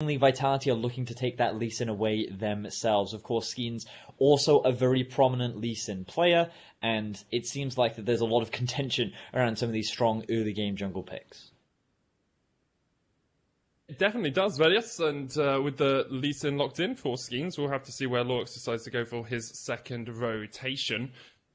Vitality are looking to take that Lee Sin away themselves. Of course, Skeen's also a very prominent Lee Sin player, and it seems like that there's a lot of contention around some of these strong early game jungle picks. It definitely does, Velius, and with the Lee Sin locked in for Skeens, we'll have to see where Lorx decides to go for his second rotation.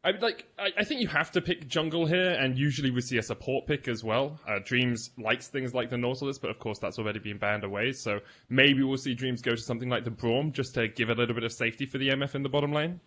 I think you have to pick jungle here, and usually we see a support pick as well. Dreams likes things like the Nautilus, but of course that's already been banned away, so maybe we'll see Dreams go to something like the Braum, just to give a little bit of safety for the MF in the bottom lane.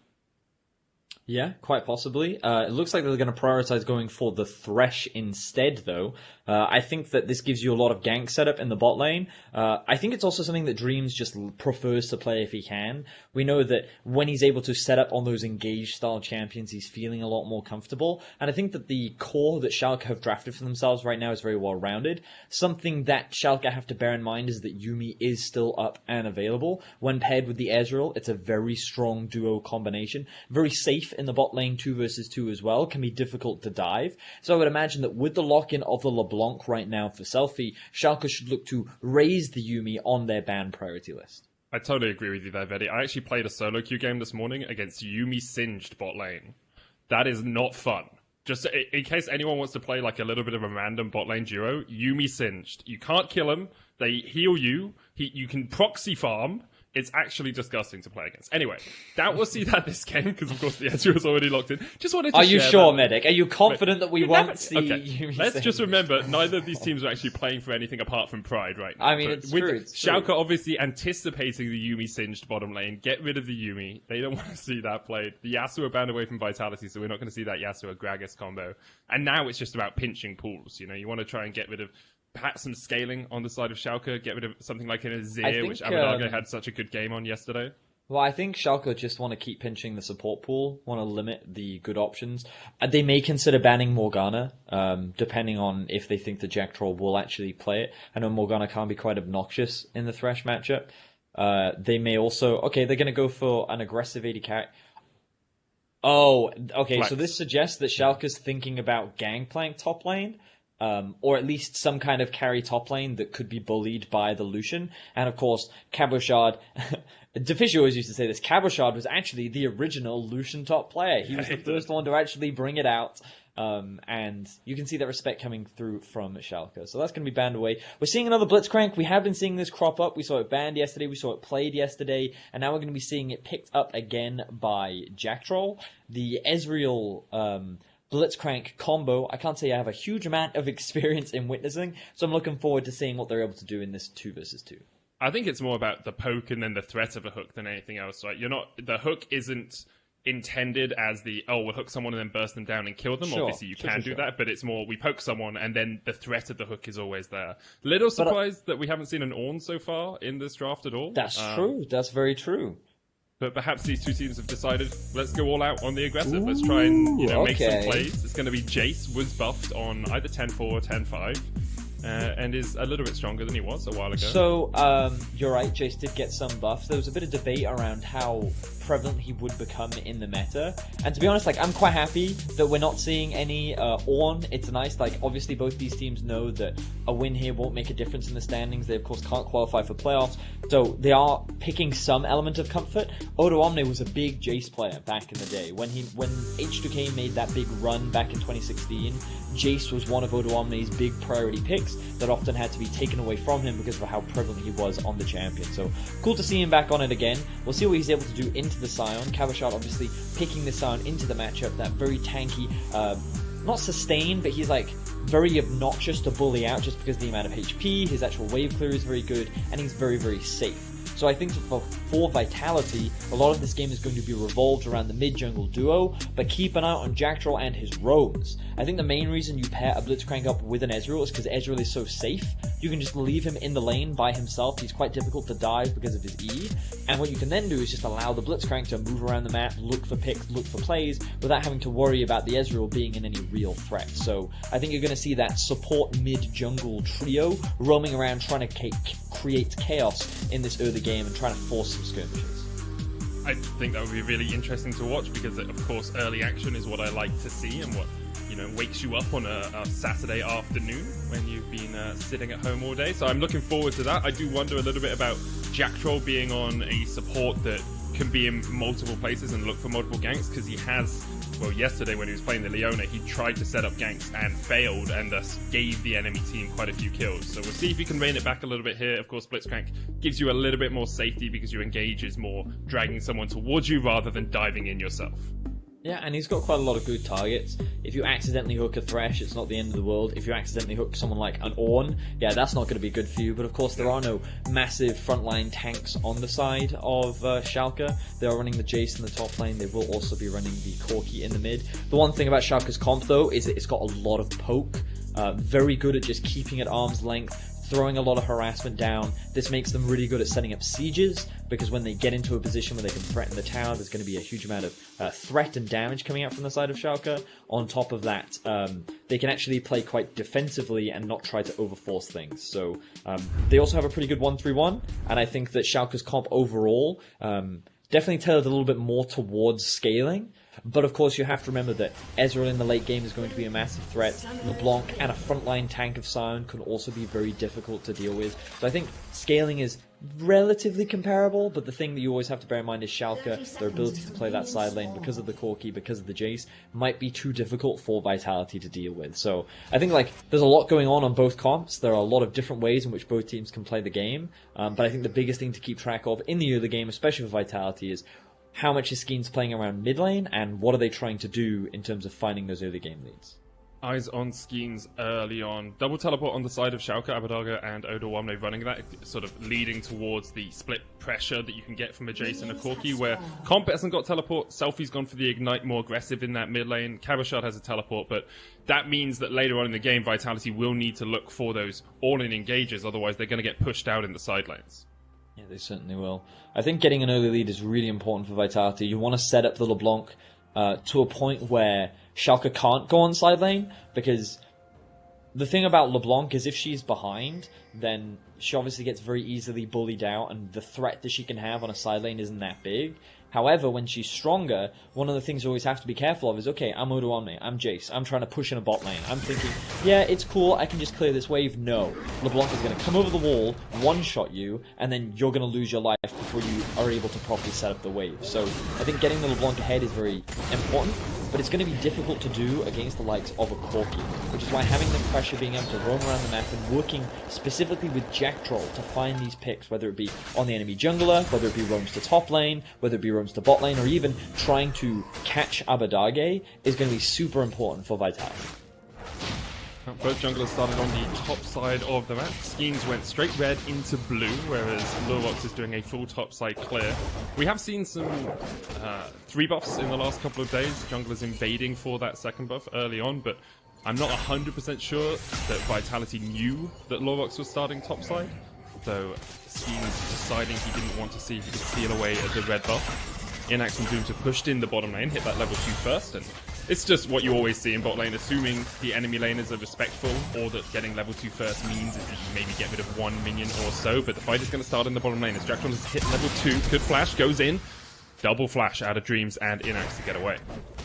Yeah, quite possibly. It looks like they're going to prioritize going for the Thresh instead, though. I think that this gives you a lot of gank setup in the bot lane. I think it's also something that Dreams just prefers to play if he can. We know that when he's able to set up on those engage-style champions, he's feeling a lot more comfortable. And I think that the core that Schalke have drafted for themselves right now is very well-rounded. Something that Schalke have to bear in mind is that Yuumi is still up and available. When paired with the Ezreal, it's a very strong duo combination. Very safe in the bot lane 2 versus 2 as well. Can be difficult to dive. So I would imagine that with the lock-in of the LeBlanc right now for Selfie, Schalke should look to raise the Yuumi on their ban priority list. I totally agree with you there, Vedi. I actually played a solo queue game this morning against Yuumi Singed bot lane. That is not fun. Just in case anyone wants to play like a little bit of a random bot lane duo, Yuumi Singed. You can't kill him. They heal you. You can proxy farm. It's actually disgusting to play against. Anyway, we'll see that this game, because of course the Ezreal is already locked in. Just wanted to Are you share sure, that. Medic? Are you confident that we won't see Yuumi Let's Singed? just remember, neither of these teams are actually playing for anything apart from pride right now. I mean, it's true. Schalke obviously anticipating the Yuumi Singed bottom lane. Get rid of the Yuumi. They don't want to see that played. The Yasuo banned away from Vitality, so we're not going to see that Yasuo-Gragas combo. And now it's just about pinching pools. You know, you want to try and get rid of perhaps some scaling on the side of Schalke, get rid of something like an Azir, which Abonage had such a good game on yesterday. Well, I think Schalke just want to keep pinching the support pool, want to limit the good options. They may consider banning Morgana, depending on if they think the Jack Troll will actually play it. I know Morgana can be quite obnoxious in the Thresh matchup. They may also... Okay, they're going to go for an aggressive AD carry. Oh, okay, Flex. So this suggests that Schalke's thinking about Gangplank top lane. Or at least some kind of carry top lane that could be bullied by the Lucian. And of course, Cabochard... Deficio always used to say this. Cabochard was actually the original Lucian top player. He was the first one to actually bring it out. And you can see that respect coming through from Schalke. So that's going to be banned away. We're seeing another Blitzcrank. We have been seeing this crop up. We saw it banned yesterday. We saw it played yesterday. And now we're going to be seeing it picked up again by Jack Troll. The Ezreal... Blitzcrank combo, I can't say I have a huge amount of experience in witnessing, so I'm looking forward to seeing what they're able to do in this 2 versus 2. I think it's more about the poke and then the threat of a hook than anything else, right? The hook isn't intended as we'll hook someone and then burst them down and kill them. Sure, Obviously you can do that, but it's more we poke someone and then the threat of the hook is always there. Little surprised that we haven't seen an Ornn so far in this draft at all. That's true. That's very true. But perhaps these two teams have decided, let's go all out on the aggressive. Let's try and make some plays. It's going to be Jace was buffed on either 10-4 or 10-5. And is a little bit stronger than he was a while ago. So, you're right, Jace did get some buffs. There was a bit of debate around how prevalent he would become in the meta. And to be honest, I'm quite happy that we're not seeing any Ornn. It's nice, obviously both these teams know that a win here won't make a difference in the standings. They, of course, can't qualify for playoffs. So they are picking some element of comfort. Odo Omne was a big Jace player back in the day. When H2K made that big run back in 2016, Jace was one of Odo Omne's big priority picks that often had to be taken away from him because of how prevalent he was on the champion. So cool to see him back on it again. We'll see what he's able to do into the Scion. Cabochard obviously picking the Scion into the matchup, that very tanky, not sustain, but he's very obnoxious to bully out just because of the amount of HP. His actual wave clear is very good, and he's very, very safe. So I think for Vitality, a lot of this game is going to be revolved around the mid-jungle duo, but keep an eye on Jack Troll and his roams. I think the main reason you pair a Blitzcrank up with an Ezreal is because Ezreal is so safe. You can just leave him in the lane by himself. He's quite difficult to dive because of his E. And what you can then do is just allow the Blitzcrank to move around the map, look for picks, look for plays, without having to worry about the Ezreal being in any real threat. So I think you're going to see that support mid-jungle trio roaming around trying to create chaos in this early game and trying to force some skirmishes. I think that would be really interesting to watch because, of course, early action is what I like to see and what wakes you up on a Saturday afternoon when you've been sitting at home all day. So I'm looking forward to that. I do wonder a little bit about Jack Troll being on a support that can be in multiple places and look for multiple ganks, because he has, well, yesterday when he was playing the Leona, he tried to set up ganks and failed, and thus gave the enemy team quite a few kills. So we'll see if you can rein it back a little bit here. Of course, Blitzcrank gives you a little bit more safety because your engage is more dragging someone towards you rather than diving in yourself. Yeah, and he's got quite a lot of good targets. If you accidentally hook a Thresh, it's not the end of the world. If you accidentally hook someone like an Ornn, yeah, that's not going to be good for you. But of course, there are no massive frontline tanks on the side of Schalke. They are running the Jace in the top lane. They will also be running the Corki in the mid. The one thing about Schalke's comp, though, is that it's got a lot of poke. Very good at just keeping at arm's length, throwing a lot of harassment down. This makes them really good at setting up sieges, because when they get into a position where they can threaten the tower, there's going to be a huge amount of threat and damage coming out from the side of Schalke. On top of that, they can actually play quite defensively and not try to overforce things. So they also have a pretty good 1-3-1, and I think that Schalke's comp overall definitely tailored a little bit more towards scaling. But of course, you have to remember that Ezreal in the late game is going to be a massive threat. LeBlanc and a frontline tank of Sion can also be very difficult to deal with. So I think scaling is relatively comparable, but the thing that you always have to bear in mind is Schalke, their ability to play that side lane because of the Corki, because of the Jace, might be too difficult for Vitality to deal with. So I think there's a lot going on both comps. There are a lot of different ways in which both teams can play the game, but I think the biggest thing to keep track of in the early game, especially for Vitality, is how much is Skeens playing around mid lane, and what are they trying to do in terms of finding those early game leads? Eyes on Skeens early on. Double teleport on the side of Schalke, Abadaga and Odo1 running that, sort of leading towards the split pressure that you can get from a Jace and a Corki, where Comp hasn't got teleport, Selfie's gone for the Ignite, more aggressive in that mid lane, Kabashard has a teleport, but that means that later on in the game, Vitality will need to look for those all-in engages, otherwise they're going to get pushed out in the side lanes. Yeah, they certainly will. I think getting an early lead is really important for Vitality. You want to set up the LeBlanc to a point where Schalke can't go on side lane, because the thing about LeBlanc is if she's behind, then she obviously gets very easily bullied out, and the threat that she can have on a side lane isn't that big. However, when she's stronger, one of the things you always have to be careful of is, okay, I'm Odoamne, I'm Jace, I'm trying to push in a bot lane. I'm thinking, yeah, it's cool, I can just clear this wave. No. LeBlanc is going to come over the wall, one-shot you, and then you're going to lose your life before you are able to properly set up the wave. So I think getting the LeBlanc ahead is very important, but it's going to be difficult to do against the likes of a Corki, which is why having the pressure, being able to roam around the map and working specifically with Jack Troll to find these picks, whether it be on the enemy jungler, whether it be roams to top lane, whether it be roams to bot lane, or even trying to catch Abadage, is going to be super important for Vitality. Both junglers started on the top side of the map. Skeens went straight red into blue, whereas Lurvox is doing a full top side clear. We have seen some 3 buffs in the last couple of days. Junglers invading for that second buff early on, but I'm not 100% sure that Vitality knew that Lurvox was starting top side. So Skeens deciding he didn't want to see if he could steal away at the red buff. Inax and Doomter pushed in the bottom lane, hit that level 2 first, and it's just what you always see in bot lane, assuming the enemy laners are respectful, or that getting level 2 first means is that you maybe get rid of 1 minion or so, but the fight is going to start in the bottom lane as Jackson has hit level 2, good flash, goes in, double flash out of Dreams and Inax to get away.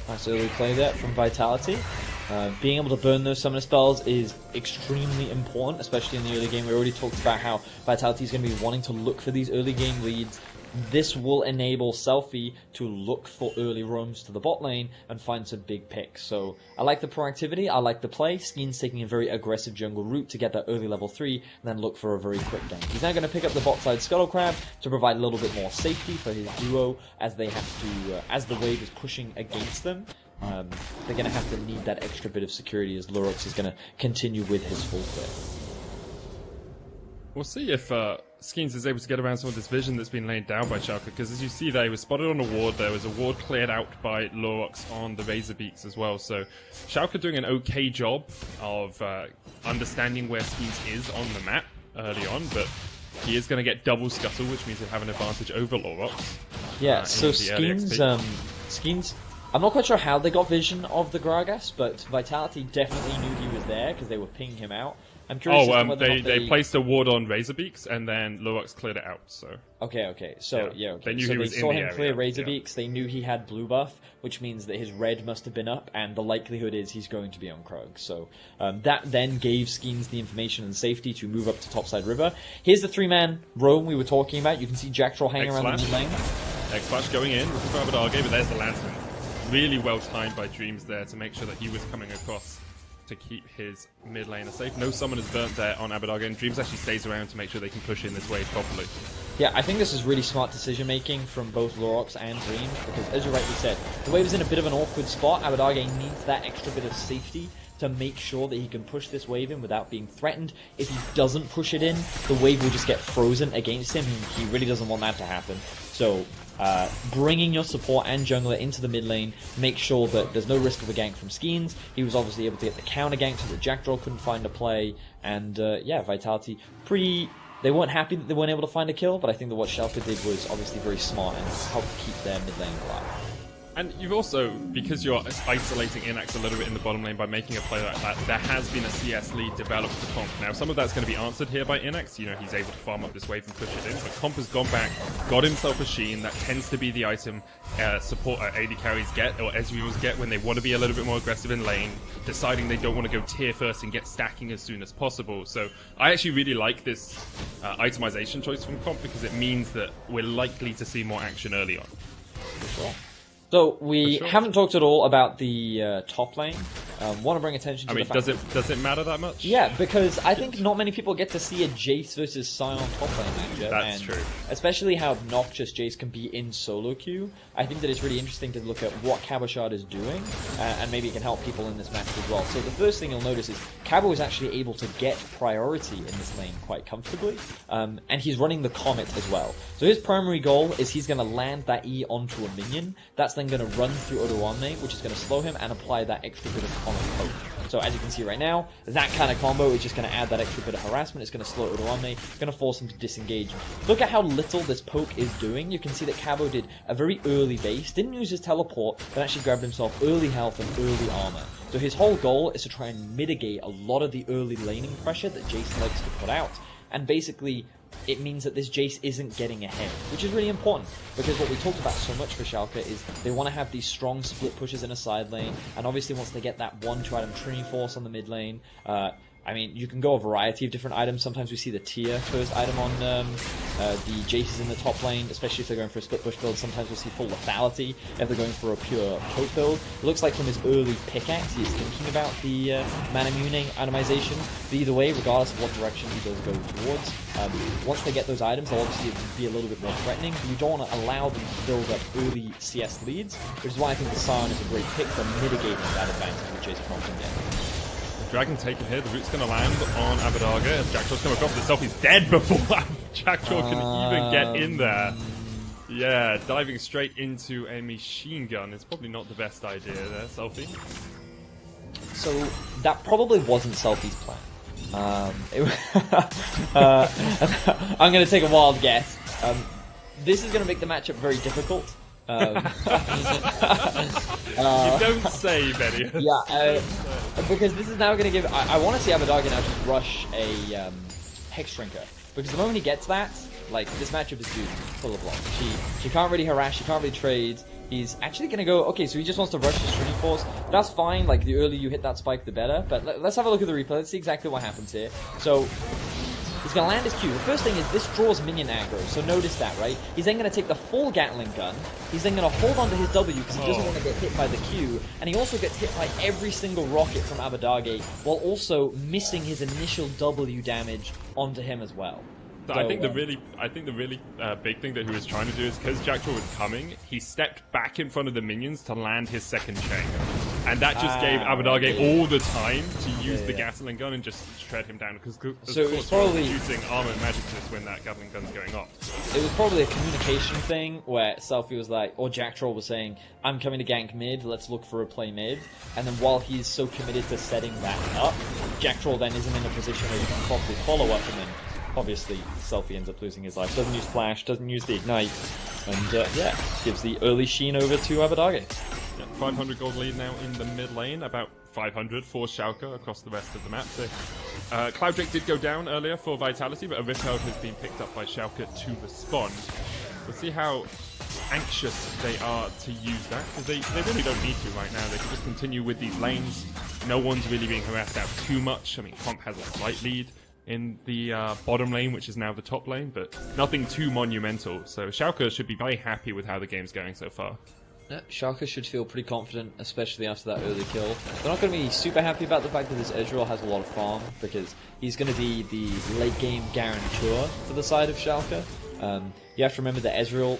Nice early play there from Vitality. Being able to burn those summoner spells is extremely important, especially in the early game. We already talked about how Vitality is going to be wanting to look for these early game leads. This will enable Selfie to look for early roams to the bot lane and find some big picks. So I like the proactivity, I like the play. Skeen's taking a very aggressive jungle route to get that early level 3 and then look for a very quick gank. He's now going to pick up the bot side Scuttle Crab to provide a little bit more safety for his duo as they have to, as the wave is pushing against them. They're going to have to need that extra bit of security as Lurox is going to continue with his full clear. We'll see if Skeens is able to get around some of this vision that's been laid down by Schalke, because as you see there, he was spotted on a ward. There was a ward cleared out by Lurox on the Razor Beaks as well. So Schalke doing an okay job of understanding where Skeens is on the map early on, but he is going to get double scuttle, which means he'll have an advantage over Lurox. Yeah, so Skeens, I'm not quite sure how they got vision of the Gragas, but Vitality definitely knew he was there because they were pinging him out. I'm curious. Oh, as to whether or not they placed a ward on Razorbeaks, and then Lurox cleared it out. So okay. So Yeah. okay. They knew so he they was in saw the him area, clear yeah. Razorbeaks. They knew he had blue buff, which means that his red must have been up, and the likelihood is he's going to be on Krug. So that then gave Skeens the information and safety to move up to topside river. Here's the 3-man roam we were talking about. You can see Jack Troll hanging around the mid lane. X-Flash going in, looking for Abadage, but there's the Lantern. Really well timed by Dreams there to make sure that he was coming across to keep his mid laner safe. No summon is burnt there on Abadage, and Dreams actually stays around to make sure they can push in this wave properly. Yeah, I think this is really smart decision making from both Lurox and Dreams, because as you rightly said, the wave is in a bit of an awkward spot. Abadage needs that extra bit of safety to make sure that he can push this wave in without being threatened. If he doesn't push it in, the wave will just get frozen against him. He really doesn't want that to happen. So bringing your support and jungler into the mid lane, make sure that there's no risk of a gank from Skeens. He was obviously able to get the counter gank so that Jackdaw couldn't find a play, and yeah, Vitality they weren't happy that they weren't able to find a kill, but I think that what Schalke did was obviously very smart and helped keep their mid lane alive. And you've also, because you're isolating Inax a little bit in the bottom lane by making a play like that, there has been a CS lead developed for Comp. Now, some of that's going to be answered here by Inax. You know, he's able to farm up this wave and push it in. But Comp has gone back, got himself a Sheen. That tends to be the item support AD carries get, or Ezreals get, when they want to be a little bit more aggressive in lane, deciding they don't want to go tier first and get stacking as soon as possible. So I actually really like this itemization choice from Comp, because it means that we're likely to see more action early on. For sure. So we haven't talked at all about the top lane. Want to bring attention to the fact does it matter that much? Yeah, because I think not many people get to see a Jace versus Sion top lane matchup. That's true. Especially how obnoxious Jace can be in solo queue. I think that it's really interesting to look at what Cabochard is doing, and maybe it can help people in this match as well. So the first thing you'll notice is Cabo is actually able to get priority in this lane quite comfortably, and he's running the Comet as well. So his primary goal is he's going to land that E onto a minion. That's then going to run through Odoamne, which is going to slow him and apply that extra bit of Comet poke. So as you can see right now, that kind of combo is just going to add that extra bit of harassment. It's going to slow Odoamne. It's going to force him to disengage. Look at how little this poke is doing. You can see that Cabo did a very early base, didn't use his teleport, but actually grabbed himself early health and early armor. So his whole goal is to try and mitigate a lot of the early laning pressure that Jace likes to put out, and basically it means that this Jace isn't getting ahead, which is really important, because what we talked about so much for Schalke is they want to have these strong split pushes in a side lane, and obviously once they get that 1-2 item Trinity Force on the mid lane, I mean, you can go a variety of different items. Sometimes we see the tier first item on the Jaces in the top lane, especially if they're going for a split push build. Sometimes we'll see full lethality if they're going for a pure poke build. It looks like from his early pickaxe, he's thinking about the Manamune itemization. But either way, regardless of what direction he does go towards, once they get those items, they'll obviously be a little bit more threatening. But you don't want to allow them to build up early CS leads, which is why I think the Sion is a great pick for mitigating that advantage that Jace Comp can get. Dragon taken here, the root's going to land on Abadage as Jackdaw's come across himself. He's dead before Jackdaw can even get in there. Yeah, diving straight into a machine gun is probably not the best idea there, Selfie. So that probably wasn't Selfie's plan. I'm going to take a wild guess. This is going to make the matchup very difficult. You don't say, Benny. Yeah, because this is now going to give... I want to see Abadage now just rush a Hex Shrinker. Because the moment he gets that, like, this matchup is doomed, full of loss. She can't really harass, she can't really trade. He's actually going to go... Okay, so he just wants to rush his Trinity Force. That's fine, like, the earlier you hit that spike, the better. But let's have a look at the replay. Let's see exactly what happens here. So... he's going to land his Q. The first thing is this draws minion aggro, so notice that, right? He's then going to take the full Gatling gun. He's then going to hold onto his W because he doesn't want to get hit by the Q. And he also gets hit by every single rocket from Abadage, while also missing his initial W damage onto him as well. So I think the really big thing that he was trying to do is, because Jackdaw was coming, he stepped back in front of the minions to land his second chain. And that just gave Abadage all the time to use the Gatling gun and just shred him down. Because of course, probably using armor and magic resist when that Gatling gun's going off. It was probably a communication thing where Selfie was like, or Jack Troll was saying, I'm coming to gank mid, let's look for a play mid. And then while he's so committed to setting that up, Jack Troll then isn't in a position where he can properly follow up, and then obviously Selfie ends up losing his life. Doesn't use flash, doesn't use the ignite, and yeah, gives the early Sheen over to Abadage. 500 gold lead now in the mid lane, about 500 for Schalke across the rest of the map. So Cloudrick did go down earlier for Vitality, but a Ripeld has been picked up by Schalke to respond. We'll see how anxious they are to use that, because they really don't need to right now. They can just continue with these lanes. No one's really being harassed out too much. I mean, Comp has a slight lead in the bottom lane, which is now the top lane, but nothing too monumental. So Schalke should be very happy with how the game's going so far. Yeah, Schalke should feel pretty confident, especially after that early kill. They're not going to be super happy about the fact that this Ezreal has a lot of farm, because he's going to be the late game guarantor for the side of Schalke. You have to remember that Ezreal,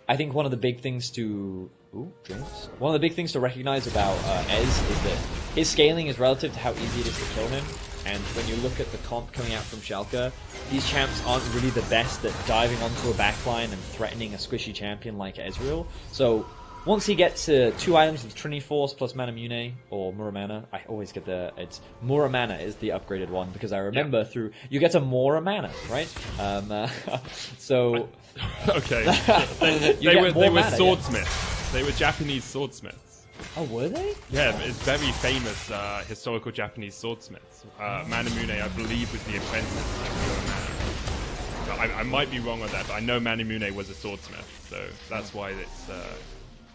I think one of the big things to... Ooh, drinks. One of the big things to recognize about Ez is that his scaling is relative to how easy it is to kill him. And when you look at the comp coming out from Schalke, these champs aren't really the best at diving onto a backline and threatening a squishy champion like Ezreal. So once he gets to 2 items of Trinity Force plus Mana Mune, or Muramana, I always get it's Muramana is the upgraded one, because I remember through, you get a Muramana, right? So... Okay. They were swordsmiths. They were Japanese swordsmiths. Oh, were they? Yeah, it's very famous historical Japanese swordsmiths. Mana Mune, I believe, was the apprentice of Muramana. I might be wrong on that, but I know Mana Mune was a swordsmith, so that's why it's...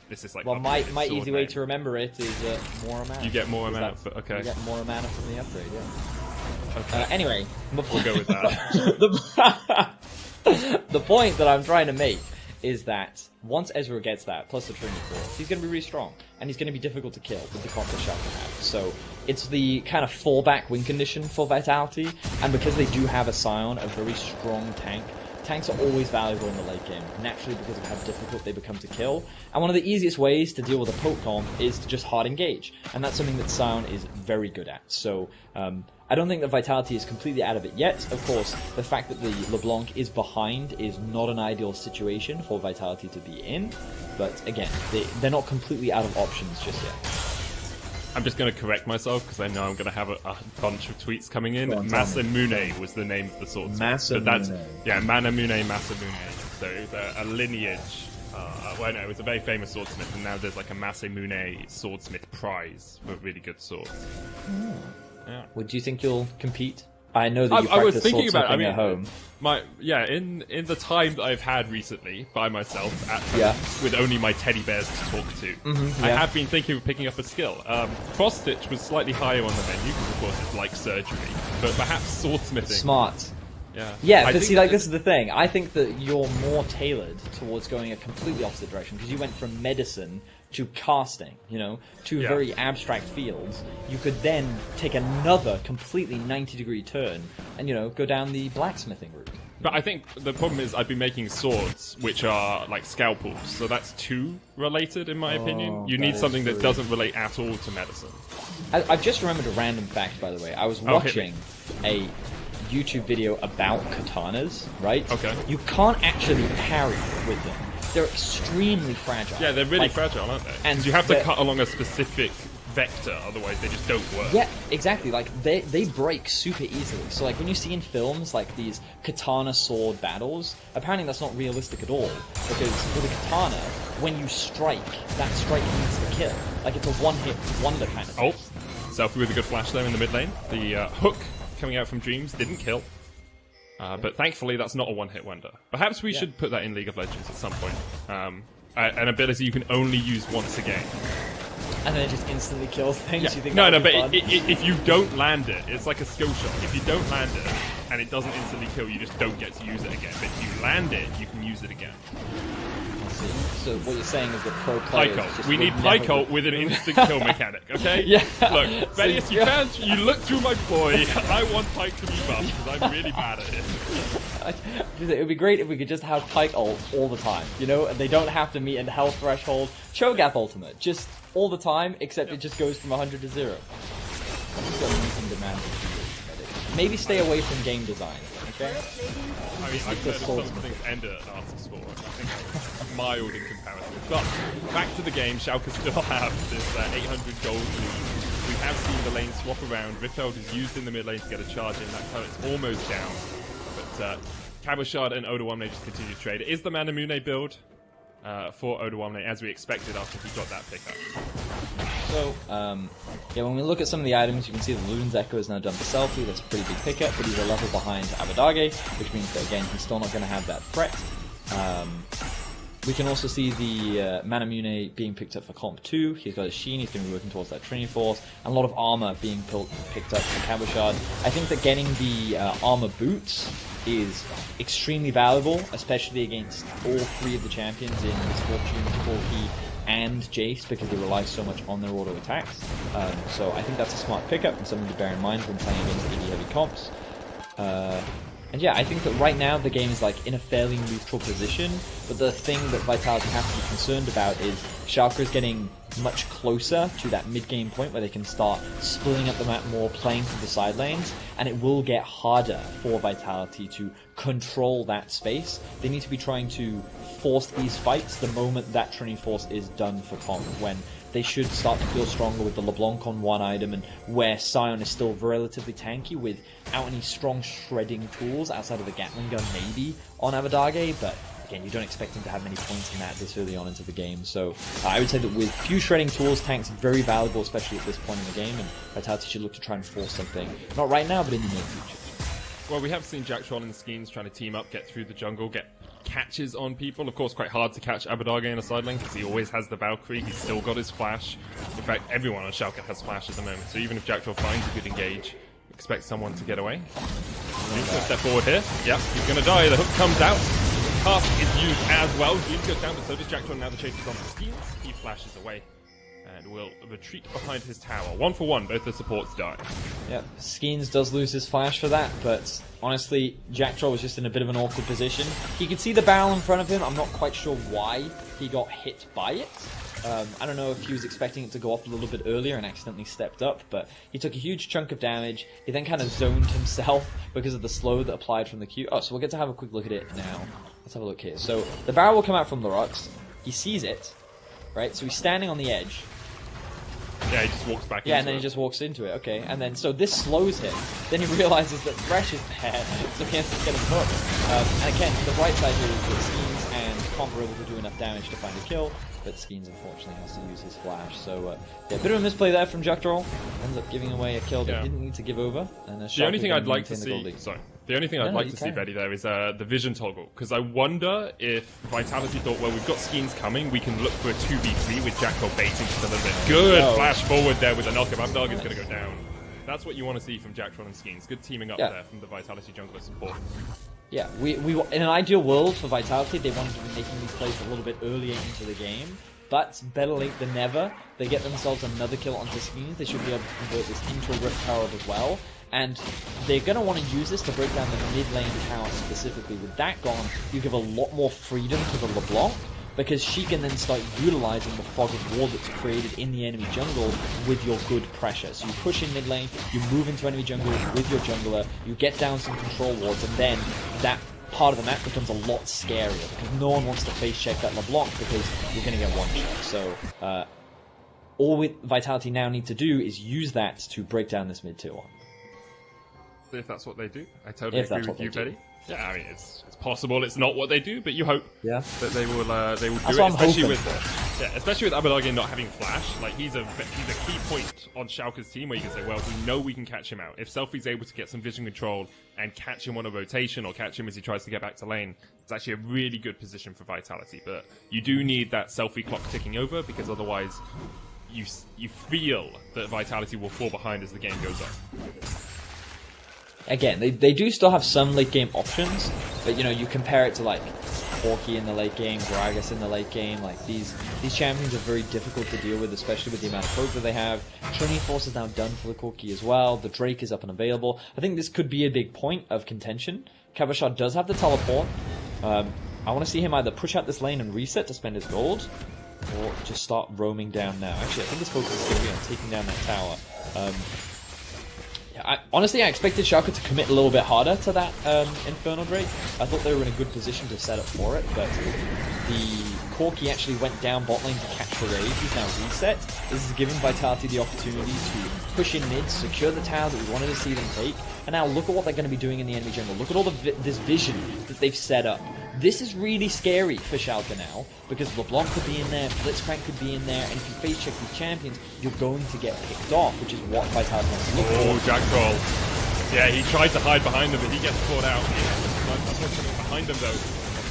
This is like, well, my easy way to remember it is more mana. You get more mana, okay. You get more mana from the upgrade, yeah. Okay. Anyway, we'll go with that. The point that I'm trying to make is that once Ezreal gets that, plus the Trinity Force, he's going to be really strong, and he's going to be difficult to kill with the comp that Schalke have. So it's the kind of fallback win condition for Vitality, and because they do have a Scion, a very strong tank, tanks are always valuable in the late game, naturally because of how difficult they become to kill. And one of the easiest ways to deal with a poke comp is to just hard engage, and that's something that Scion is very good at. So I don't think that Vitality is completely out of it yet. Of course, the fact that the LeBlanc is behind is not an ideal situation for Vitality to be in, but again, they're not completely out of options just yet. I'm just going to correct myself because I know I'm going to have a bunch of tweets coming in. Masamune was the name of the swordsmith. Masamune. Yeah, Manamune Masamune. So it was a lineage. Well, no, it was a very famous swordsmith, and now there's like a Masamune swordsmith prize for really good swords. Yeah. Well, do you think you'll compete? I know that you I was practice thinking about it. I mean, at home. In the time that I've had recently by myself at home, with only my teddy bears to talk to, I have been thinking of picking up a skill. Cross stitch was slightly higher on the menu because, of course, it's like surgery, but perhaps swordsmithing. Smart. Yeah, but see, like, this is the thing. I think that you're more tailored towards going a completely opposite direction, because you went from medicine to casting, to very abstract fields. You could then take another completely 90-degree turn and, go down the blacksmithing route. But I think the problem is I've been making swords, which are like scalpels, so that's too related in my opinion. You need something that doesn't relate at all to medicine. I've just remembered a random fact, by the way. I was watching a YouTube video about katanas, right? Okay. You can't actually parry with them. They're extremely fragile. Yeah, they're really fragile, aren't they? And you have to cut along a specific vector, otherwise they just don't work. Yeah, exactly. Like, they break super easily. So, like, when you see in films, like, these katana sword battles, apparently that's not realistic at all. Because with a katana, when you strike, that strike needs to kill. Like, it's a one-hit wonder kind of thing. Oh, Selfie with a good flash there in the mid lane. The hook coming out from Dreams didn't kill. But thankfully, that's not a one-hit wonder. Perhaps we should put that in League of Legends at some point. An ability you can only use once a game. And then it just instantly kills things? Yeah. You think No, but if you don't land it, it's like a skill shot. If you don't land it, and it doesn't instantly kill, you just don't get to use it again. But if you land it, you can use it again. So what you're saying is that pro players... We need Pycult with an instant kill mechanic, okay? Yeah. Look, Venius, you look through my ploy. I want Pyke to be buffed, because I'm really bad at it. It would be great if we could just have Pyke ult all the time, and they don't have to meet a health threshold. Cho'Gath ultimate, just all the time, except it just goes from 100 to 0. Maybe stay away from game design, okay? I mean, I've heard of some of the things Ender asks for. I think that's mild in comparison. But back to the game, Schalke still have this 800 gold lead. We have seen the lane swap around. Ripfeld is used in the mid lane to get a charge in. That turret's almost down. But Cabochard and Oda1 just continue to trade. It is the Manamune build for Oda1 as we expected after he got that pickup. So, yeah, when we look at some of the items, you can see the Luden's Echo is now done for Selfie. That's a pretty big pickup, but he's a level behind Abadage, which means that, again, he's still not going to have that threat. We can also see the Manamune being picked up for Comp 2. He's got a Sheen, he's going to be working towards that Trinity Force, and a lot of armor being picked up for Cabochard. I think that getting the armor boots is extremely valuable, especially against all three of the champions in Misfortune, Corki, and Jace, because they rely so much on their auto attacks. So I think that's a smart pickup and something to bear in mind when playing against AD heavy comps. And yeah, I think that right now the game is like in a fairly neutral position, but the thing that Vitality have to be concerned about is Schalke is getting much closer to that mid-game point where they can start splitting up the map more, playing through the side lanes, and it will get harder for Vitality to control that space. They need to be trying to force these fights the moment that Trinity Force is done for Comp, when they should start to feel stronger with the LeBlanc on one item, and where Sion is still relatively tanky without any strong shredding tools outside of the Gatling gun maybe on Abadage, but again, you don't expect him to have many points in that this early on into the game. So I would say that with few shredding tools, Tank's very valuable, especially at this point in the game, and Vitality should look to try and force something. Not right now, but in the near future. Well, we have seen Jack Troll and Skeens trying to team up, get through the jungle, get catches on people. Of course, quite hard to catch Abadage in a side lane because he always has the Valkyrie. He's still got his flash. In fact, everyone on Schalke has flash at the moment. So even if Jack Troll finds a good engage, expect someone to get away. He's going to step forward here. Yep, he's going to die. The hook comes out. Cast is used as well. Skeens goes down, but so does Jack Troll. Now the chase is on for Skeens. He flashes away and will retreat behind his tower. 1 for 1, both the supports die. Yep, Skeens does lose his flash for that, but honestly, Jack Troll was just in a bit of an awkward position. He could see the barrel in front of him. I'm not quite sure why he got hit by it. I don't know if he was expecting it to go off a little bit earlier and accidentally stepped up, but he took a huge chunk of damage. He then kind of zoned himself because of the slow that applied from the Q. Oh, so we'll get to have a quick look at it now. Let's have a look here. So the barrel will come out from Larux. He sees it, right? So he's standing on the edge. Yeah, he just walks back into it. Yeah, and then he just walks into it, okay. And then, so this slows him. Then he realizes that Thresh is there, so he has to get him hooked. And again, the bright side here is that Skeens and Comp are able to do enough damage to find a kill, but Skeens unfortunately has to use his flash. So, yeah, a bit of a misplay there from Jack Troll. Ends up giving away a kill that he didn't need to give over. And the only thing I'd like to see... Sorry. The only thing I'd like to see, Betty, there is the vision toggle, because I wonder if Vitality thought, well, we've got Skeens coming, we can look for a 2v3 with Jack Troll baiting just a little bit. Good flash forward there with a knockup. Abdog is going to go down. That's what you want to see from Jack Troll and Skeens. Good teaming up there from the Vitality jungler support. Yeah, we in an ideal world for Vitality, they wanted to be making these plays a little bit earlier into the game. But better late than never. They get themselves another kill onto Skeens. They should be able to convert this into a Rift Herald as well. And they're going to want to use this to break down the mid lane tower specifically. With that gone, you give a lot more freedom to the LeBlanc, because she can then start utilizing the fog of war that's created in the enemy jungle with your good pressure. So you push in mid lane, you move into enemy jungle with your jungler, you get down some control wards, and then that part of the map becomes a lot scarier, because no one wants to face check that LeBlanc because you're going to get one shot. So all Vitality now need to do is use that to break down this mid tier 1. If that's what they do, I totally agree with you, Betty. Yeah, I mean it's possible. It's not what they do, but you hope that they will do it. Especially with Abadage not having flash. Like he's a key point on Schalke's team where you can say, well, we know we can catch him out. If Selfie's able to get some vision control and catch him on a rotation or catch him as he tries to get back to lane, it's actually a really good position for Vitality. But you do need that Selfie clock ticking over, because otherwise you feel that Vitality will fall behind as the game goes on. Again, they do still have some late game options, but you know, you compare it to like Corki in the late game, Gragas in the late game, like these champions are very difficult to deal with, especially with the amount of poke that they have. Trinity Force is now done for the Corki as well, the Drake is up and available. I think this could be a big point of contention. Cabochard does have the teleport. I want to see him either push out this lane and reset to spend his gold, or just start roaming down now. Actually, I think his focus is going to be on taking down that tower. Honestly, I expected Schalke to commit a little bit harder to that Infernal Drake. I thought they were in a good position to set up for it, but the Corki actually went down bot lane to catch the wave. He's now reset. This is giving Vitality the opportunity to push in mid, secure the tower that we wanted to see them take, and now look at what they're going to be doing in the enemy jungle. Look at all this vision that they've set up. This is really scary for Schalke now, because LeBlanc could be in there, Blitzcrank could be in there, and if you face check these champions, you're going to get picked off, which is what Vitality wants to look for. Oh, Jack Troll. Yeah, he tried to hide behind him, but he gets caught out. Unfortunately, behind him though,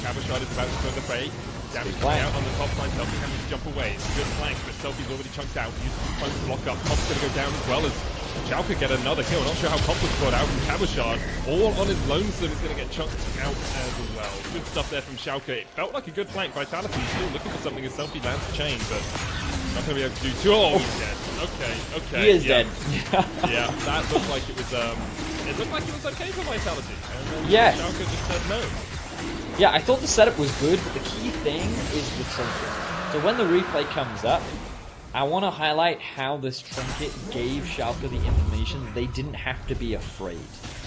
Cabashard is about to throw the fray. Damage coming out on the top line, Selfie having to jump away. It's a good flank, but Selfie's already chunked out. He's trying to block up. Comp's going to go down as well as Schalke get another kill. Not sure how Comp was caught out from Cabashard. All on his lonesome is going to get chunked out as well. Good stuff there from Schalke. It felt like a good flank. Vitality still looking for something as Selfie lands a chain, but not going to be able to do too. Oh, he's dead. Okay. He is dead. Yeah, that looked like it was. It looked like it was okay for Vitality. And yes. Schalke just said no. Yeah, I thought the setup was good, but the key thing is the trinket. So when the replay comes up, I want to highlight how this trinket gave Schalke the information that they didn't have to be afraid.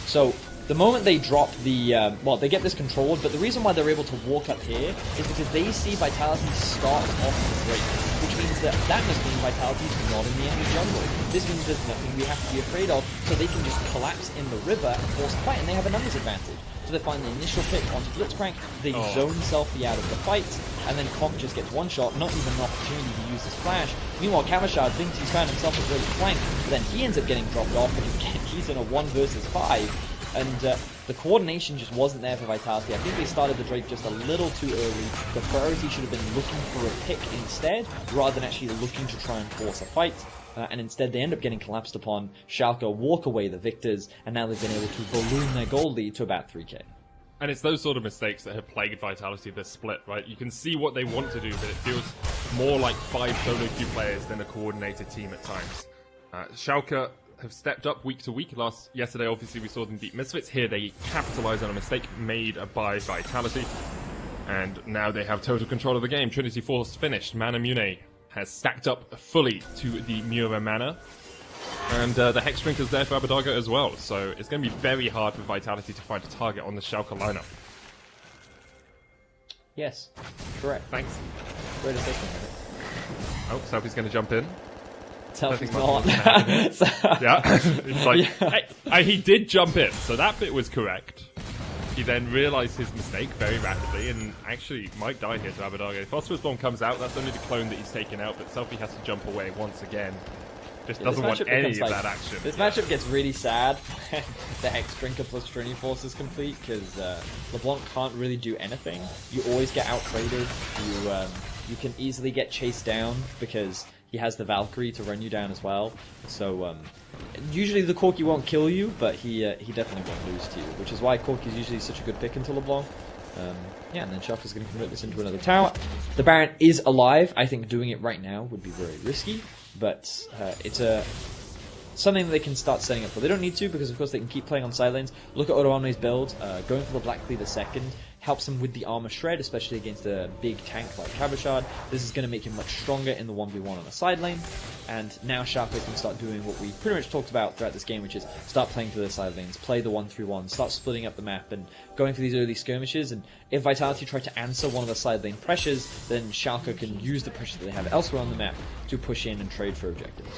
So the moment they drop the, well, they get this controlled, but the reason why they're able to walk up here is because they see Vitality start off the break, which means that must mean Vitality's not in the enemy jungle. This means there's nothing we have to be afraid of, so they can just collapse in the river and force a fight, and they have a numbers advantage. So they find the initial pick onto Blitzcrank, they zone Selfie out of the fight, and then Comp just gets one shot, not even an opportunity to use his flash. Meanwhile, Cabashard thinks he's found himself a great flank, but then he ends up getting dropped off because he's in a 1 versus 5, and the coordination just wasn't there for Vitality. I think they started the Drake just a little too early. The priority should have been looking for a pick instead, rather than actually looking to try and force a fight. And instead they end up getting collapsed upon. Schalke walk away the victors, and now they've been able to balloon their goal lead to about 3k. And it's those sort of mistakes that have plagued Vitality this split, right? You can see what they want to do, but it feels more like 5 solo queue players than a coordinated team at times. Schalke have stepped up week to week. Yesterday, obviously, we saw them beat Misfits. Here, they capitalize on a mistake made by Vitality. And now they have total control of the game. Trinity Force finished. Mana Mune has stacked up fully to the Mura mana. And the Hex Drinker's there for Abadaga as well. So it's going to be very hard for Vitality to find a target on the Schalke lineup. Yes, correct. Thanks. Great assessment. Oh, Selfie's going to jump in. Selfie's not. Yeah. It's like, hey, he did jump in, so that bit was correct. He then realised his mistake very rapidly and actually might die here to Abadaga. If Phosphorus Bomb comes out, that's only the clone that he's taken out, but Selfie has to jump away once again. Just doesn't want any of that action. This matchup gets really sad when the Hex Drinker plus Trinity Force is complete, because LeBlanc can't really do anything. You always get out-traded. You can easily get chased down because he has the Valkyrie to run you down as well. So usually the Corki won't kill you, but he definitely won't lose to you, which is why Corki is usually such a good pick into LeBlanc. Yeah, and then Schalke is going to convert this into another tower. The Baron is alive. I think doing it right now would be very risky, but it's something that they can start setting up for. They don't need to, because of course they can keep playing on side lanes. Look at Oroame's build. Going for the Black Cleaver second helps him with the armor shred, especially against a big tank like Cabashard. This is going to make him much stronger in the 1v1 on the side lane. And now Schalke can start doing what we pretty much talked about throughout this game, which is start playing to their side lanes, play the 1-3-1, start splitting up the map and going for these early skirmishes. And if Vitality try to answer one of the side lane pressures, then Schalke can use the pressure that they have elsewhere on the map to push in and trade for objectives.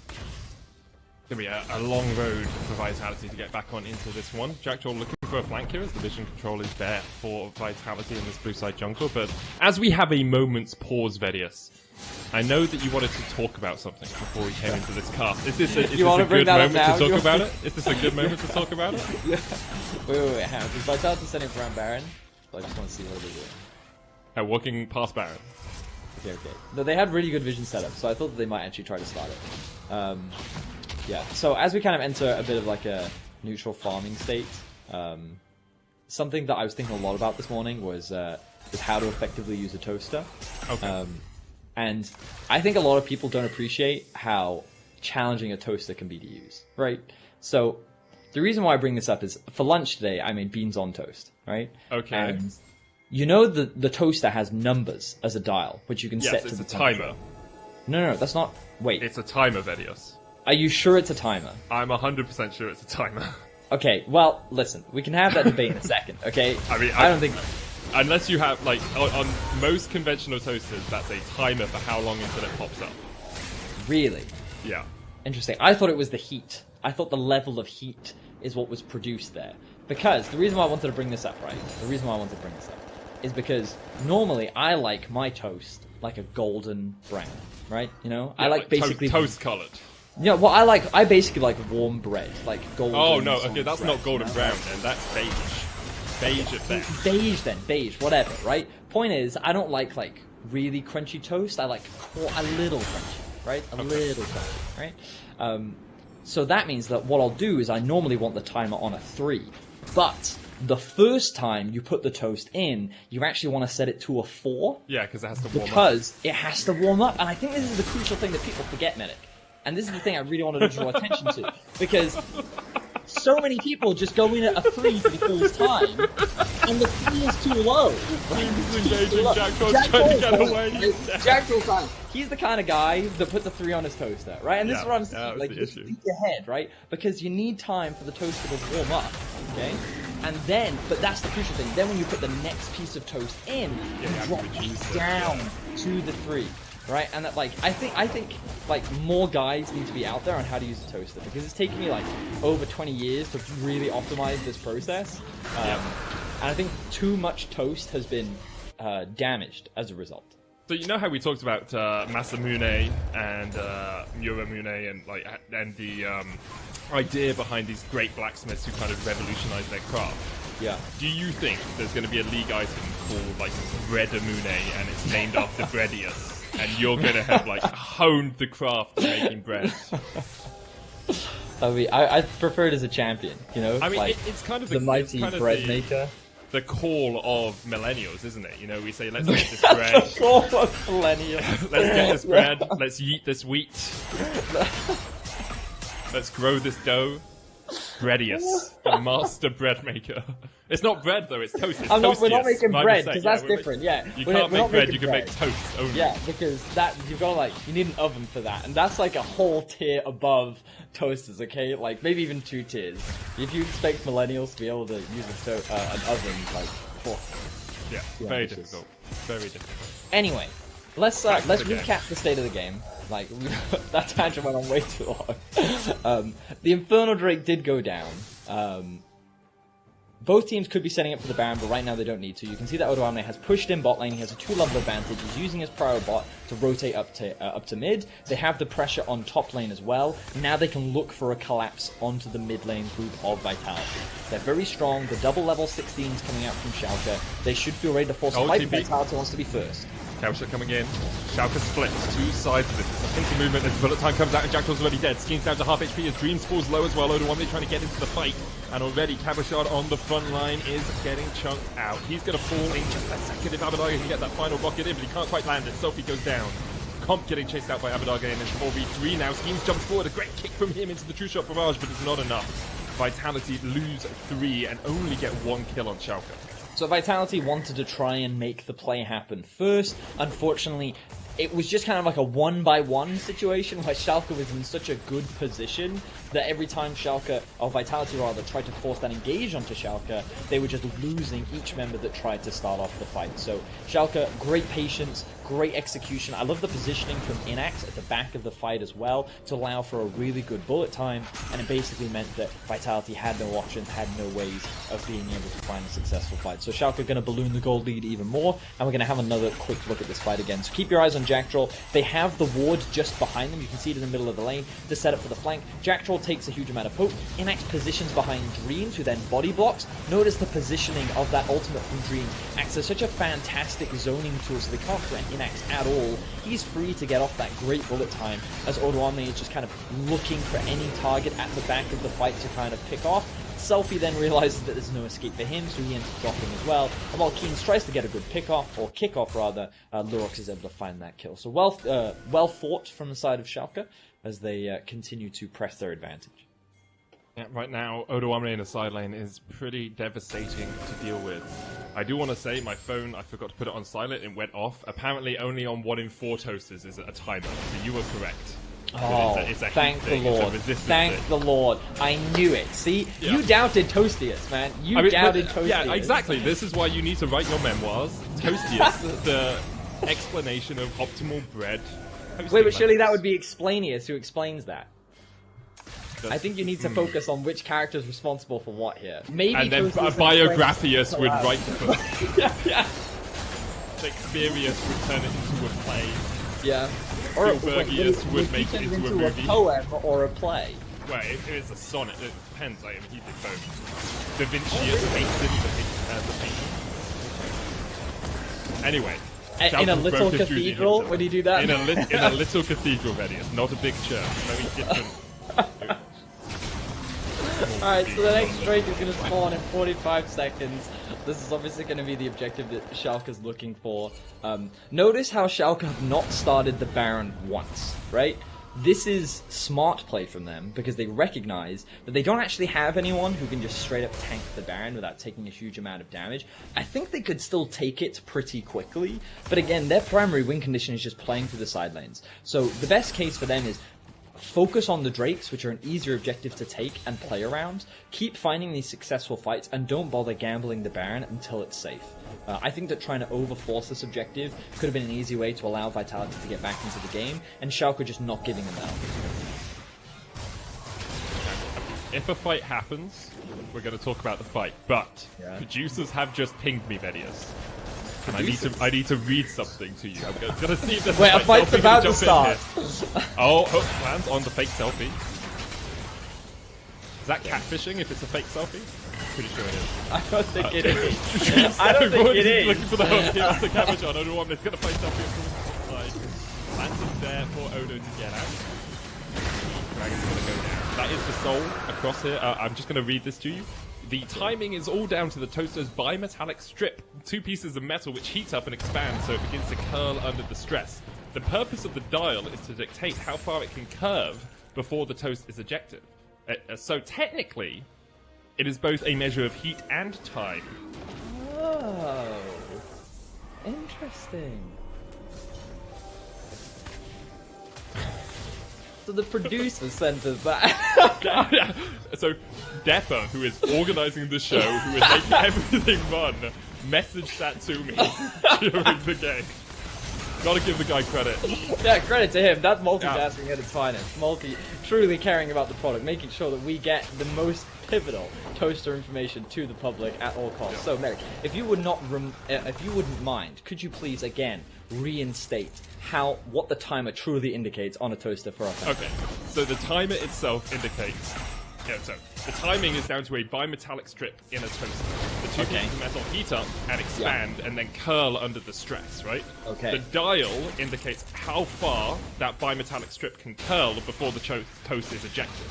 It's going to be a long road for Vitality to get back on into this one. Jackdaw looking for a flank here as the vision control is there for Vitality in this blue side jungle. But as we have a moment's pause, Vedius, I know that you wanted to talk about something before we came into this cast. Is this a good moment to talk about it? Is this a good moment to talk about it? Yeah. Wait, how? Is Vitality setting up around Baron? I just want to see what they're doing. Walking past Baron. Okay. No, they had really good vision setup, so I thought that they might actually try to start it. Yeah, so as we kind of enter a bit of like a neutral farming state, something that I was thinking a lot about this morning was how to effectively use a toaster. Okay. And I think a lot of people don't appreciate how challenging a toaster can be to use, right? So the reason why I bring this up is for lunch today, I made beans on toast, right? Okay. And you know the toaster has numbers as a dial, which you can set to the timer. No, that's not... Wait. It's a timer, Vedios. Are you sure it's a timer? I'm 100% sure it's a timer. Okay, well, listen, we can have that debate in a second, okay? I don't think... Unless you have, like, on most conventional toasters, that's a timer for how long until it pops up. Really? Yeah. Interesting. I thought it was the heat. I thought the level of heat is what was produced there. Because the reason why I wanted to bring this up, right? The reason why I wanted to bring this up is because normally I like my toast like a golden brown, right? You know, Yeah, I like basically toast colored. Yeah, well, I basically like warm bread, like golden. Oh no, okay, that's bread, not golden you know? brown then. That's beige. Beige at best. Beige, whatever, right? Point is, I don't like really crunchy toast. I like a little crunchy, right? A little crunchy, right? So that means that what I'll do is I normally want the timer on a 3, but the first time you put the toast in, you actually want to set it to a 4. Yeah, because it has to warm up. Because it has to warm up, and I think this is the crucial thing that people forget, Medic. And this is the thing I really wanted to draw attention to, because so many people just go in at a 3 for the full time, and the 3 is too low. He's engaging Jack Troll's trying to get away. Jack Troll's fine. He's the kind of guy that puts a 3 on his toaster, right? And this is what I'm saying, like, you think ahead, right? Because you need time for the toaster to warm up, okay? And then, but that's the crucial thing, then when you put the next piece of toast in, you drop it down to the 3. Right, and that, like, I think like more guys need to be out there on how to use a toaster, because it's taken me like over 20 years to really optimize this process, and I think too much toast has been damaged as a result. So you know how we talked about Masamune and Muramune and the idea behind these great blacksmiths who kind of revolutionized their craft? Yeah. Do you think there's going to be a league item called like Breadamune and it's named after Breadius? And you're gonna have like honed the craft of making bread. I mean, I prefer it as a champion, you know. I mean, like, it's kind of the mighty bread maker. The call of millennials, isn't it? You know, we say, let's get this bread. The call of millennials. Let's get this bread. Let's yeet this wheat. Let's grow this dough. Breadius, the master bread maker. It's not bread though; it's toast. It's we're not making bread because that's we're different. Yeah, you can't make bread. You can make toast only. Yeah, because that you've got you need an oven for that, and that's like a whole tier above toasters. Okay, like maybe even 2 tiers. If you expect millennials to be able to use an oven, like, very difficult. Very difficult. Anyway, let's recap the state of the game. Like, that tangent went on way too long. The Infernal Drake did go down. Both teams could be setting up for the Baron, but right now they don't need to. You can see that Odoamne has pushed in bot lane. He has a 2-level advantage. He's using his Prior bot to rotate up to mid. They have the pressure on top lane as well. Now they can look for a collapse onto the mid lane group of Vitality. They're very strong. The double level 16s coming out from Schalke. They should feel ready to force a fight. Vitality wants to be first. Kausha coming in. Schalke splits. 2 sides of this. It's a pincer movement as bullet time comes out and Jack Troll's already dead. Skeen's down to half HP as Dreams falls low as well. Odoamne trying to get into the fight. And already Cabochard on the front line is getting chunked out. He's going to fall in just a second if Abadarga can get that final rocket in, but he can't quite land it. Sophie goes down. Comp getting chased out by Abadarga in his 4v3 now. Schemes jumps forward. A great kick from him into the true shot barrage, but it's not enough. Vitality lose 3 and only get 1 kill on Schalke. So Vitality wanted to try and make the play happen first. Unfortunately, it was just kind of like a 1-by-1 situation where Schalke was in such a good position that every time Schalke, or Vitality rather, tried to force that engage onto Schalke, they were just losing each member that tried to start off the fight. So Schalke, great patience, great execution. I love the positioning from Inax at the back of the fight as well to allow for a really good bullet time, and it basically meant that Vitality had no options, had no ways of being able to find a successful fight. So Schalke are going to balloon the gold lead even more, and we're going to have another quick look at this fight again. So keep your eyes on Jack Troll. They have the ward just behind them. You can see it in the middle of the lane to set up for the flank. Jack Troll takes a huge amount of poke. Inax positions behind Dreams, who then body blocks. Notice the positioning of that ultimate from Dreams acts as such a fantastic zoning tool, so they can't threaten Inax at all. He's free to get off that great bullet time, as Odoamne is just kind of looking for any target at the back of the fight to kind of pick off. Selfie then realizes that there's no escape for him, so he ends up dropping as well. And while Keynes tries to get a good pick-off, or kick-off rather, Lurox is able to find that kill. So well fought from the side of Schalke as they continue to press their advantage. Yeah, right now, Odoamne in the side lane is pretty devastating to deal with. I do want to say my phone, I forgot to put it on silent, it went off. Apparently only on 1 in 4 toasters is a timer, so you were correct. Oh, it's a thank the thing. Lord. Thank the Lord. I knew it. See? Yeah. You doubted Toastius, man. Doubted Toastius. Yeah, exactly. This is why you need to write your memoirs. Toastius, the explanation of optimal bread. Wait, but surely that would be Explainius who explains that. I think you need to focus on which character is responsible for what here. Maybe and then Toastius Biographius would write the book. yeah. Shakespearean would turn it into a play. Yeah. Spielbergius would make it into a movie. A poem or a play. Well, if it's a sonnet, it depends. Like, I mean, he did both. Da Vinci painted the painting. Anyway. In a little cathedral? Would he do that? In a little cathedral, Vedius, not a big church. Very different. Alright, so the next Drake is going to spawn in 45 seconds. This is obviously going to be the objective that Schalke's looking for. Notice how Schalke have not started the Baron once, right? This is smart play from them because they recognize that they don't actually have anyone who can just straight up tank the Baron without taking a huge amount of damage. I think they could still take it pretty quickly, but again, their primary win condition is just playing through the side lanes. So the best case for them is focus on the Drakes, which are an easier objective to take and play around. Keep finding these successful fights and don't bother gambling the Baron until it's safe. I think that trying to overforce this objective could have been an easy way to allow Vitality to get back into the game, and Schalke just not giving them that. If a fight happens, we're going to talk about the fight, but producers have just pinged me, Vedius. And I need to read something to you. I'm going to see if this Wait, a fight's about to start. Oh, hook lands on the fake selfie. Is that catfishing if it's a fake selfie? Pretty sure it is. I don't think it is. I don't think it is. Looking for the hook. Here's the cabbage on Odo. It's going to play selfie from the side. Lands it there for Odo to get out. Dragon's going to go down. That is the soul across here. I'm just going to read this to you. The timing is all down to the toaster's bimetallic strip, two pieces of metal which heat up and expand so it begins to curl under the stress. The purpose of the dial is to dictate how far it can curve before the toast is ejected. So technically, it is both a measure of heat and time. Oh, interesting. So the producer sent us that. So Depper, who is organising the show, who is making everything run, messaged that to me during the game. Gotta give the guy credit. Yeah, credit to him. That's multitasking at its finest. Truly caring about the product, making sure that we get the most pivotal toaster information to the public at all costs. So, Merrick, if you would if you wouldn't mind, could you please again reinstate what the timer truly indicates on a toaster for our fans? Okay, so the timer itself indicates. Yeah, so the timing is down to a bimetallic strip in a toaster. The two pieces of metal heat up and expand and then curl under the stress, right? Okay. The dial indicates how far that bimetallic strip can curl before the toast is ejected.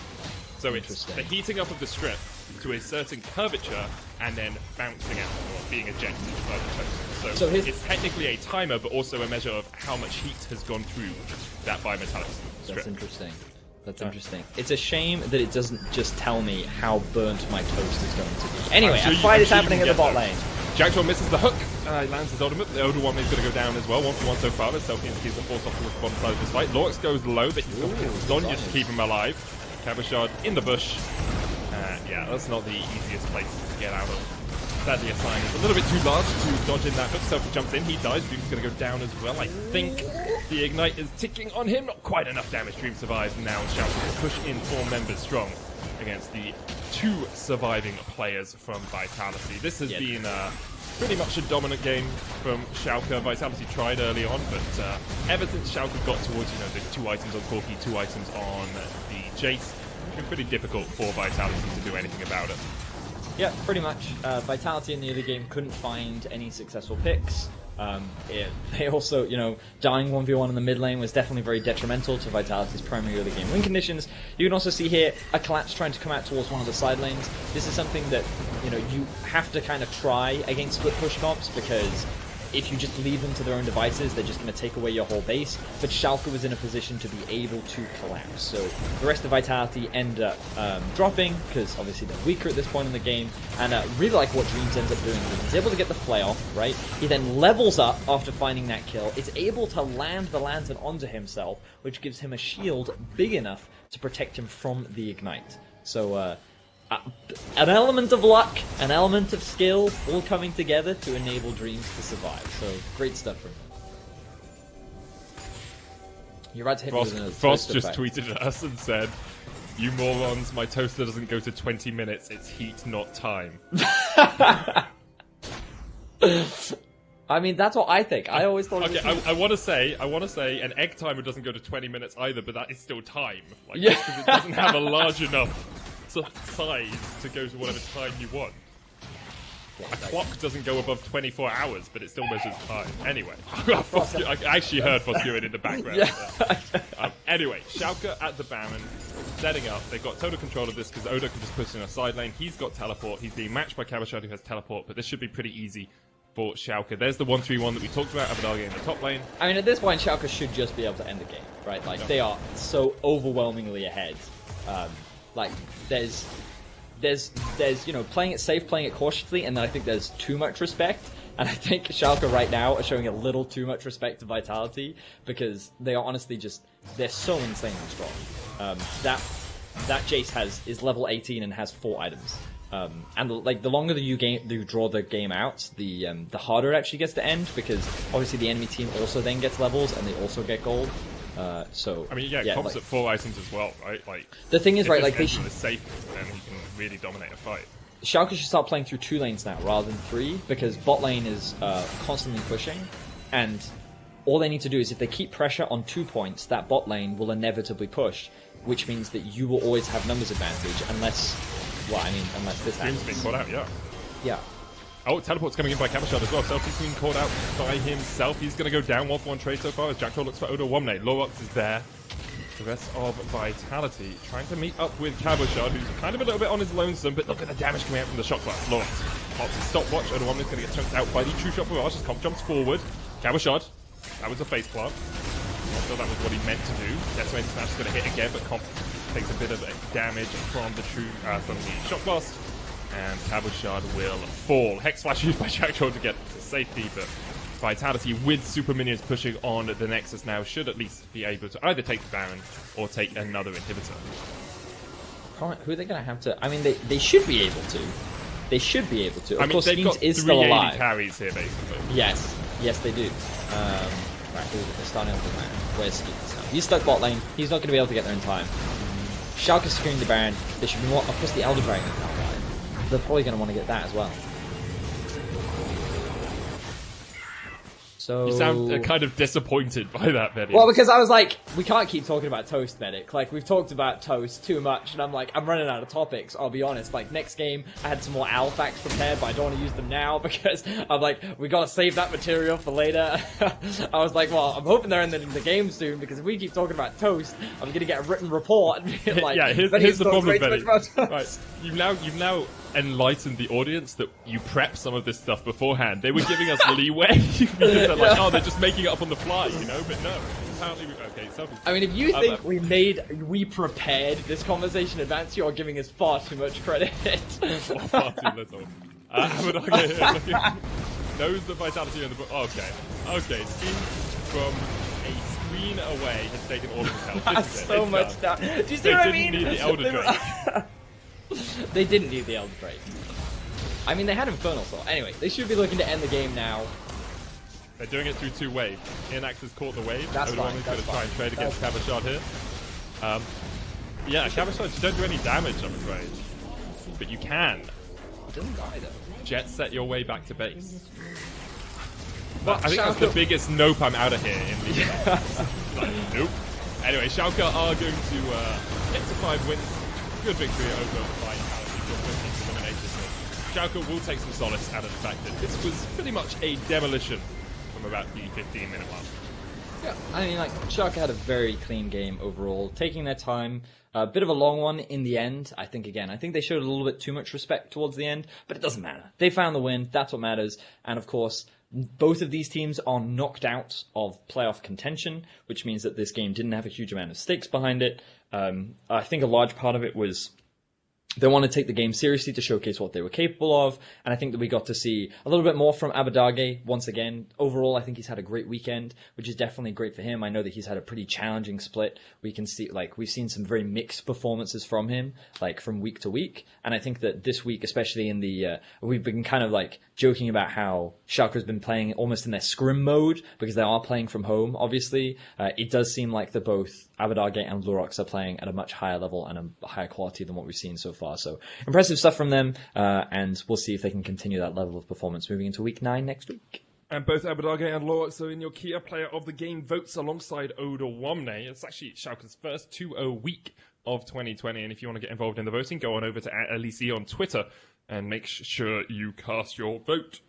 So it's the heating up of the strip to a certain curvature and then bouncing out or being ejected by the toast. So it's technically a timer, but also a measure of how much heat has gone through that bimetallic strip. That's interesting. That's interesting. It's a shame that it doesn't just tell me how burnt my toast is going to be. Anyway, a fight is happening in the bot lane. Jackdaw misses the hook. Lands his ultimate. The older one is going to go down as well. 1-for-1 so far. There's Selfie and the force off to the bottom side of this fight. Lorx goes low, but he's got Sonya to keep him alive. Cabochard in the bush. Yeah, that's not the easiest place to get out of. Sadly, a sign is a little bit too large to dodge in that hook. Selfie jumps in, he dies. Dream's going to go down as well. I think the Ignite is ticking on him. Not quite enough damage. Dream survives now. Schalke will push in 4 members strong against the 2 surviving players from Vitality. This has been pretty much a dominant game from Schalke. Vitality tried early on, but ever since Schalke got towards the 2 items on Corki, 2 items on the Jace, it's been pretty difficult for Vitality to do anything about it. Yeah, pretty much. Vitality in the early game couldn't find any successful picks. They also, dying 1v1 in the mid lane was definitely very detrimental to Vitality's primary early game win conditions. You can also see here a collapse trying to come out towards one of the side lanes. This is something that, you have to kind of try against split push comps, because if you just leave them to their own devices, they're just going to take away your whole base. But Schalke was in a position to be able to collapse. So the rest of Vitality end up dropping, because obviously they're weaker at this point in the game. And really like what Dreams ends up doing. He's able to get the flay off, right? He then levels up after finding that kill. Is able to land the lantern onto himself, which gives him a shield big enough to protect him from the Ignite. So an element of luck, an element of skill, all coming together to enable Dreams to survive. So, great stuff from him. You're about to hit me with a Frost just tweeted at us and said, "You morons, my toaster doesn't go to 20 minutes, it's heat, not time." I mean, that's what I think. I always thought. Okay, I want to say, an egg timer doesn't go to 20 minutes either, but that is still time. Like, Yeah. because it doesn't have a large enough size to go to whatever time you want. A clock doesn't go above 24 hours, but it still measures time. Anyway, I actually heard Foscurin in the background. Yeah. Anyway, Schalke at the Baron, setting up. They've got total control of this because Odo can just push in a side lane. He's got teleport. He's being matched by Kabashad, who has teleport, but this should be pretty easy for Schalke. There's the 1-3-1 that we talked about, Abadage in the top lane. I mean, at this point, Schalke should just be able to end the game, right? Like, they are so overwhelmingly ahead. Like, there's you know, playing it safe, playing it cautiously, and then I think there's too much respect. And I think Schalke right now are showing a little too much respect to Vitality because they are honestly they're so insanely strong. That Jace is level 18 and has 4 items. And like the longer that you draw the game out, the harder it actually gets to end because obviously the enemy team also then gets levels and they also get gold. So I mean, yeah, comps at 4 items as well, right? Like the thing is, right? Like they should safe, and you can really dominate a fight. Schalke should start playing through 2 lanes now rather than 3 because bot lane is constantly pushing, and all they need to do is if they keep pressure on 2 points, that bot lane will inevitably push, which means that you will always have numbers advantage unless this happens. Being caught out, yeah. Yeah. Oh, teleport's coming in by Kabashad as well. Selfie's being caught out by himself. He's going to go down 1-for-1 trade so far as Jackdaw looks for Odo Womne. Lorox is there. The rest of Vitality trying to meet up with Kabashad, who's kind of a little bit on his lonesome, but look at the damage coming out from the shot blast. Lorox pops his stopwatch. Odo Womne's going to get chunked out by the True Shot Barrage as Comp jumps forward. Kabashad, that was a face plant. Not sure that was what he meant to do. Decimated Smash is going to hit again, but Comp takes a bit of damage from the shot blast. And Kabashad will fall. Hex Flash used by Jackdaw to get to safety, but Vitality with super minions pushing on the Nexus now should at least be able to either take the Baron or take another inhibitor. Who are they going to have to? I mean, they should be able to. They should be able to. Of course, they've got is still alive. Carries here, basically. Yes, they do. Right, they're starting off with Baron. Where's Skeet now? He's stuck bot lane. He's not going to be able to get there in time. Schalke's securing the Baron. They should be more. Of course, the Elder Dragon is now alive. They're probably going to want to get that as well. So you sound kind of disappointed by that, Medic. Well, because I was like, we can't keep talking about Toast, Medic. Like, we've talked about Toast too much, and I'm like, I'm running out of topics, I'll be honest. Like, next game, I had some more owl facts prepared, but I don't want to use them now, because I'm like, we gotta save that material for later. I was like, well, I'm hoping they're in the game soon, because if we keep talking about Toast, I'm gonna get a written report, and be like, yeah, here's the problem, Medic. Right, you've now enlightened the audience that you prep some of this stuff beforehand. They were giving us leeway because they're like, oh, they're just making it up on the fly, you know? But no, apparently, okay. I mean, if you think we prepared this conversation in advance, you're giving us far too much credit. Far too little. Okay, here, knows the Vitality in the book. Okay. Skin from a screen away has taken all of his health. That's so much stuff. Do you see what I mean? They didn't need the Elder Drake. They didn't need the Elder Drake. I mean, they had Infernal Soul. Anyway, they should be looking to end the game now. They're doing it through 2 waves. Inax has caught the wave. That's fine. Everyone's going to try and trade against Kabashad here. Yeah, Kabashad, you don't do any damage, I'm afraid. But you can. He doesn't die, though. Jet set your way back to base. But I think that's the biggest nope I'm out of here in the like, nope. Anyway, Schalke are going to get to 5 wins. Good victory over Vitality. Good elimination. Schalke will take some solace out of the fact that this was pretty much a demolition from about the 15-minute mark. Yeah, I mean, like, Schalke had a very clean game overall, taking their time. A bit of a long one in the end. I think they showed a little bit too much respect towards the end, but it doesn't matter. They found the win. That's what matters. And of course, both of these teams are knocked out of playoff contention, which means that this game didn't have a huge amount of stakes behind it. I think a large part of it was they want to take the game seriously to showcase what they were capable of, and I think that we got to see a little bit more from Abadage once again. Overall, I think he's had a great weekend, which is definitely great for him. I know that he's had a pretty challenging split. We can see, like, we've seen some very mixed performances from him, like, from week to week, and I think that this week, especially in the, we've been kind of, like, joking about how Schalke has been playing almost in their scrim mode, because they are playing from home, obviously. It does seem like that both Abadage and Lorox are playing at a much higher level and a higher quality than what we've seen so far. So impressive stuff from them, and we'll see if they can continue that level of performance moving into week 9 next week. And both Abadage and Lorax are in your Kia Player of the Game votes alongside Oda Womne. It's actually Schalke's first 2-0 week of 2020. And if you want to get involved in the voting, go on over to @LEC on Twitter and make sure you cast your vote.